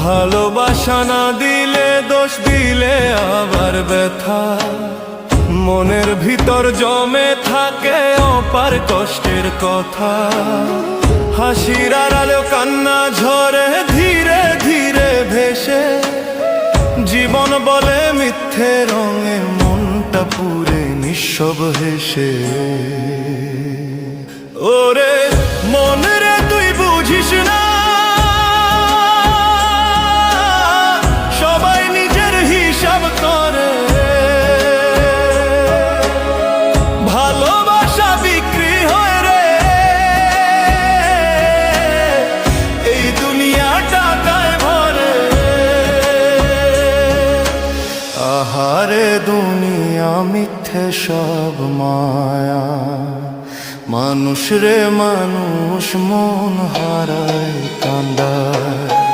ভালোবাসা না দিলে, দোষ দিলে আবার ব্যথা, মনের ভিতর জমে থাকে অপার কষ্টের কথা। হাসির আড়ালেও কান্না ঝরে ধীরে ধীরে ভেসে, জীবন বলে মিথ্যে রঙে মনটা পুরে নিঃসব হেসে। ওরে মন রে তুই বুঝিস না, সবাই নিজের হিসাব করে। ভালোবাসা বিক্রি হয় রে, এই দুনিয়া টাকায় ভরে। আহারে দুনিয়া মিথ্যে সব মায়া, মানুষ রে মানুষ মন হারায় কান্দায়।